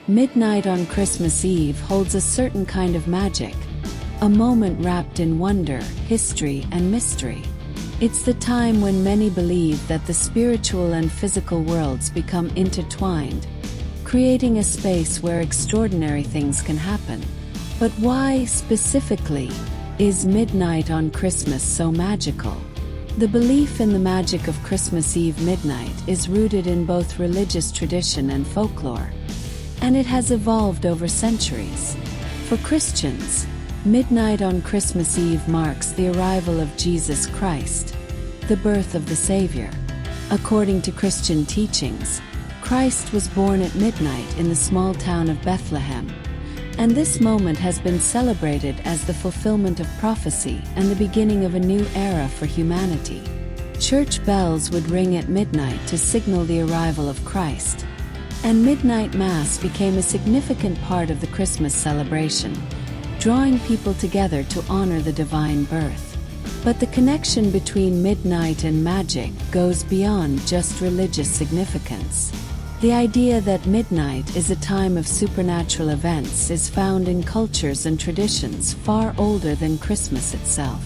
Midnight on Christmas Eve holds a certain kind of magic, a moment wrapped in wonder, history, and mystery. It's the time when many believe that the spiritual and physical worlds become intertwined, creating a space where extraordinary things can happen. But why, specifically, is midnight on Christmas so magical? The belief in the magic of Christmas Eve midnight is rooted in both religious tradition and folklore, and it has evolved over centuries. For Christians, midnight on Christmas Eve marks the arrival of Jesus Christ, the birth of the Savior. According to Christian teachings, Christ was born at midnight in the small town of Bethlehem, and this moment has been celebrated as the fulfillment of prophecy and the beginning of a new era for humanity. Church bells would ring at midnight to signal the arrival of Christ, and midnight mass became a significant part of the Christmas celebration, drawing people together to honor the divine birth. But the connection between midnight and magic goes beyond just religious significance. The idea that midnight is a time of supernatural events is found in cultures and traditions far older than Christmas itself.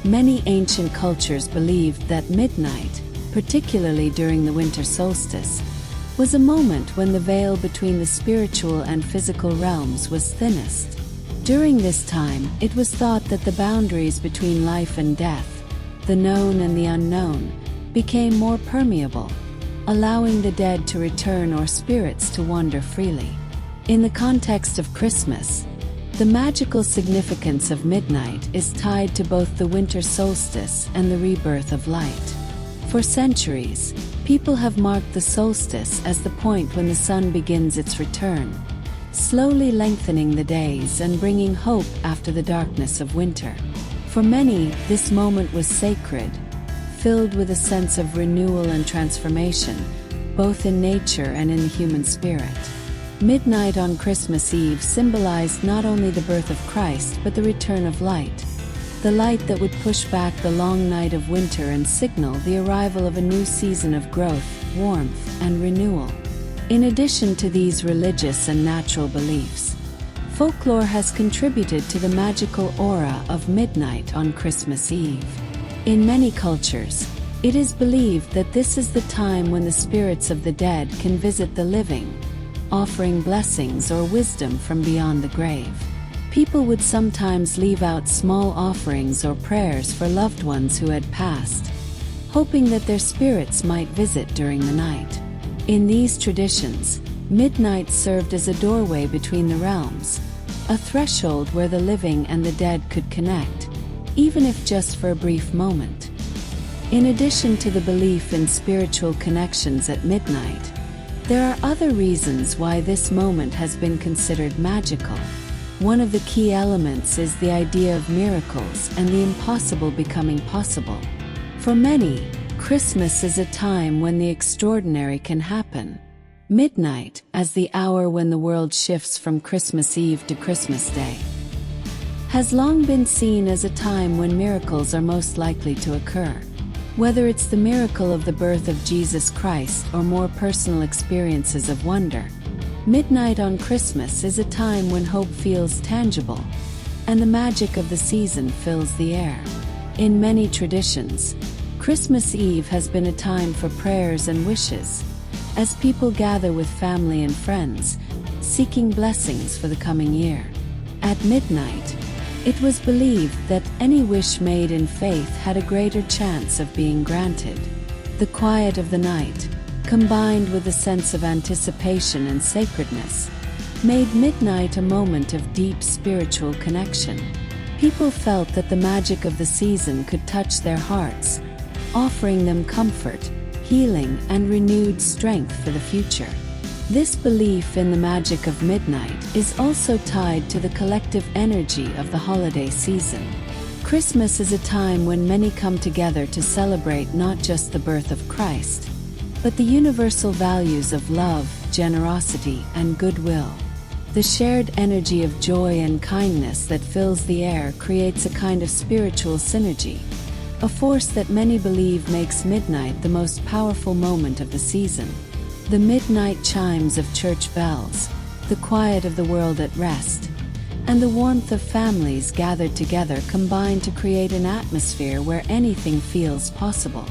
Many ancient cultures believed that midnight, particularly during the winter solstice, was a moment when the veil between the spiritual and physical realms was thinnest. During this time, it was thought that the boundaries between life and death, the known and the unknown, became more permeable, allowing the dead to return or spirits to wander freely. In the context of Christmas, the magical significance of midnight is tied to both the winter solstice and the rebirth of light. For centuries, people have marked the solstice as the point when the sun begins its return, slowly lengthening the days and bringing hope after the darkness of winter. For many, this moment was sacred, filled with a sense of renewal and transformation, both in nature and in the human spirit. Midnight on Christmas Eve symbolized not only the birth of Christ but the return of light, the light that would push back the long night of winter and signal the arrival of a new season of growth, warmth, and renewal. In addition to these religious and natural beliefs, folklore has contributed to the magical aura of midnight on Christmas Eve. In many cultures, it is believed that this is the time when the spirits of the dead can visit the living, offering blessings or wisdom from beyond the grave. People would sometimes leave out small offerings or prayers for loved ones who had passed, hoping that their spirits might visit during the night. In these traditions, midnight served as a doorway between the realms, a threshold where the living and the dead could connect, even if just for a brief moment. In addition to the belief in spiritual connections at midnight, there are other reasons why this moment has been considered magical. One of the key elements is the idea of miracles and the impossible becoming possible. For many, Christmas is a time when the extraordinary can happen. Midnight, as the hour when the world shifts from Christmas Eve to Christmas Day, has long been seen as a time when miracles are most likely to occur. Whether it's the miracle of the birth of Jesus Christ or more personal experiences of wonder, midnight on Christmas is a time when hope feels tangible, and the magic of the season fills the air. In many traditions, Christmas Eve has been a time for prayers and wishes, as people gather with family and friends, seeking blessings for the coming year. At midnight, it was believed that any wish made in faith had a greater chance of being granted. The quiet of the night, combined with a sense of anticipation and sacredness, made midnight a moment of deep spiritual connection. People felt that the magic of the season could touch their hearts, offering them comfort, healing, and renewed strength for the future. This belief in the magic of midnight is also tied to the collective energy of the holiday season. Christmas is a time when many come together to celebrate not just the birth of Christ, but the universal values of love, generosity, and goodwill. The shared energy of joy and kindness that fills the air creates a kind of spiritual synergy, a force that many believe makes midnight the most powerful moment of the season. The midnight chimes of church bells, the quiet of the world at rest, and the warmth of families gathered together combine to create an atmosphere where anything feels possible.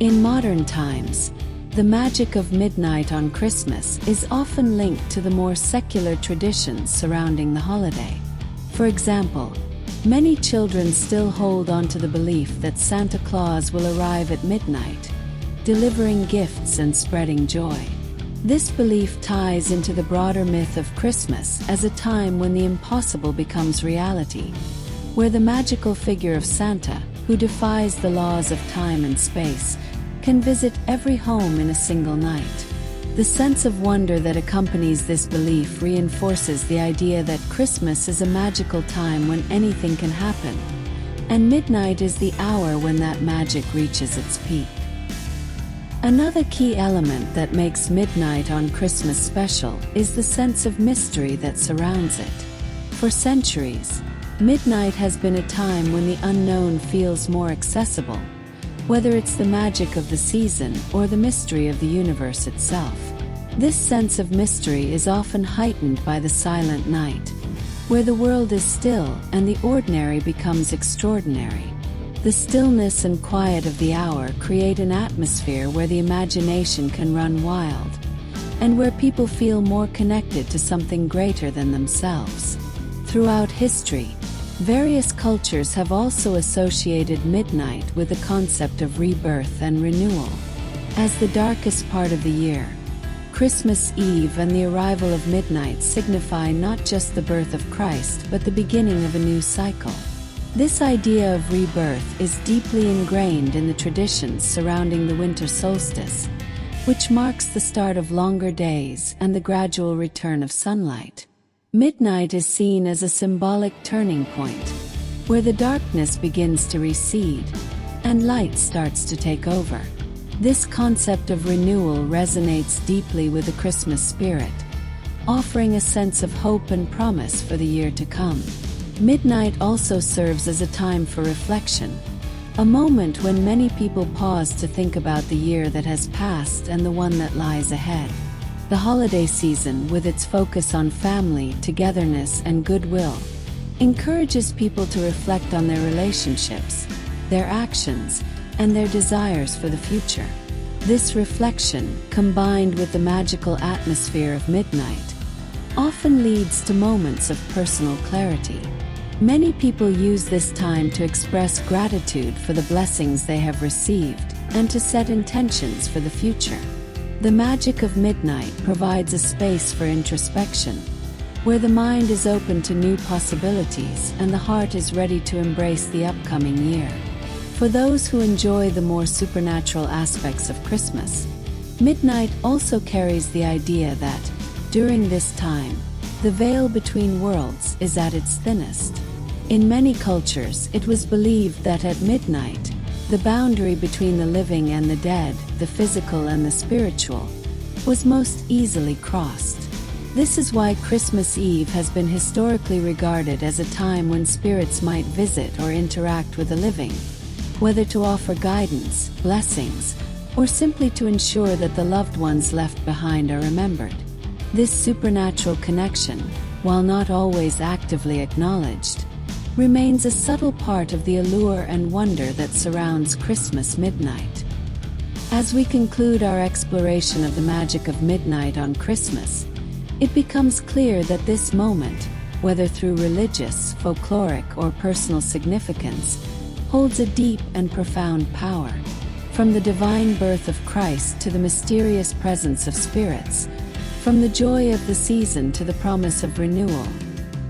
In modern times, the magic of midnight on Christmas is often linked to the more secular traditions surrounding the holiday. For example, many children still hold on to the belief that Santa Claus will arrive at midnight, delivering gifts and spreading joy. This belief ties into the broader myth of Christmas as a time when the impossible becomes reality, where the magical figure of Santa, who defies the laws of time and space, can visit every home in a single night. The sense of wonder that accompanies this belief reinforces the idea that Christmas is a magical time when anything can happen, and midnight is the hour when that magic reaches its peak. Another key element that makes midnight on Christmas special is the sense of mystery that surrounds it. For centuries, midnight has been a time when the unknown feels more accessible, whether it's the magic of the season or the mystery of the universe itself. This sense of mystery is often heightened by the silent night, where the world is still and the ordinary becomes extraordinary. The stillness and quiet of the hour create an atmosphere where the imagination can run wild, and where people feel more connected to something greater than themselves. Throughout history, various cultures have also associated midnight with the concept of rebirth and renewal. As the darkest part of the year, Christmas Eve and the arrival of midnight signify not just the birth of Christ but the beginning of a new cycle. This idea of rebirth is deeply ingrained in the traditions surrounding the winter solstice, which marks the start of longer days and the gradual return of sunlight. Midnight is seen as a symbolic turning point, where the darkness begins to recede and light starts to take over. This concept of renewal resonates deeply with the Christmas spirit, offering a sense of hope and promise for the year to come. Midnight also serves as a time for reflection, a moment when many people pause to think about the year that has passed and the one that lies ahead. The holiday season, with its focus on family, togetherness, and goodwill, encourages people to reflect on their relationships, their actions, and their desires for the future. This reflection, combined with the magical atmosphere of midnight, often leads to moments of personal clarity. Many people use this time to express gratitude for the blessings they have received and to set intentions for the future. The magic of midnight provides a space for introspection, where the mind is open to new possibilities and the heart is ready to embrace the upcoming year. For those who enjoy the more supernatural aspects of Christmas, midnight also carries the idea that, during this time, the veil between worlds is at its thinnest. In many cultures, it was believed that at midnight, the boundary between the living and the dead, the physical and the spiritual, was most easily crossed. This is why Christmas Eve has been historically regarded as a time when spirits might visit or interact with the living, whether to offer guidance, blessings, or simply to ensure that the loved ones left behind are remembered. This supernatural connection, while not always actively acknowledged, remains a subtle part of the allure and wonder that surrounds Christmas midnight. As we conclude our exploration of the magic of midnight on Christmas, it becomes clear that this moment, whether through religious, folkloric, or personal significance, holds a deep and profound power. From the divine birth of Christ to the mysterious presence of spirits, from the joy of the season to the promise of renewal,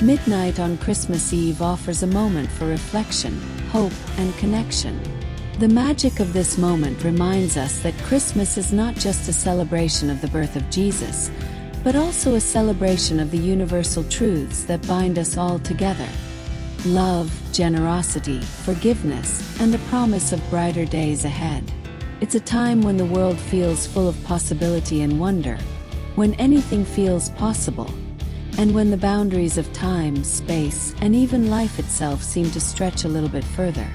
midnight on Christmas Eve offers a moment for reflection, hope, and connection. The magic of this moment reminds us that Christmas is not just a celebration of the birth of Jesus, but also a celebration of the universal truths that bind us all together: love, generosity, forgiveness, and the promise of brighter days ahead. It's a time when the world feels full of possibility and wonder, when anything feels possible, and when the boundaries of time, space, and even life itself seem to stretch a little bit further.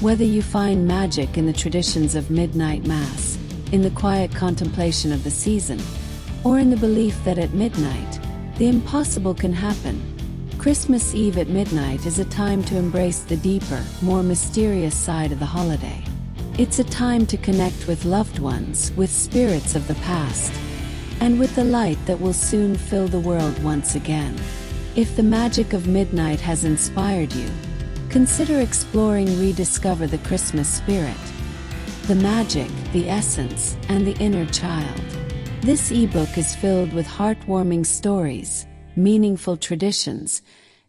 Whether you find magic in the traditions of midnight mass, in the quiet contemplation of the season, or in the belief that at midnight, The impossible can happen. Christmas Eve at midnight is a time to embrace the deeper, more mysterious side of the holiday. It's a time to connect with loved ones, with spirits of the past, and with the light that will soon fill the world once again. If the magic of midnight has inspired you, consider exploring Rediscover the Christmas Spirit. The magic, the essence, and the inner child. This ebook is filled with heartwarming stories, meaningful traditions,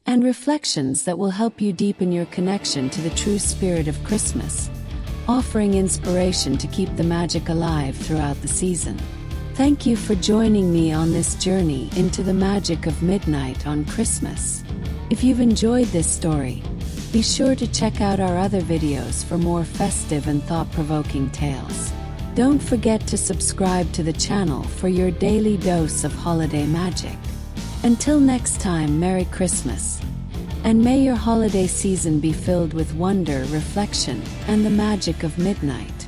and reflections that will help you deepen your connection to the true spirit of Christmas, offering inspiration to keep the magic alive throughout the season. Thank you for joining me on this journey into the magic of midnight on Christmas. If you've enjoyed this story, be sure to check out our other videos for more festive and thought-provoking tales. Don't forget to subscribe to the channel for your daily dose of holiday magic. Until next time, Merry Christmas, and may your holiday season be filled with wonder, reflection, and the magic of midnight.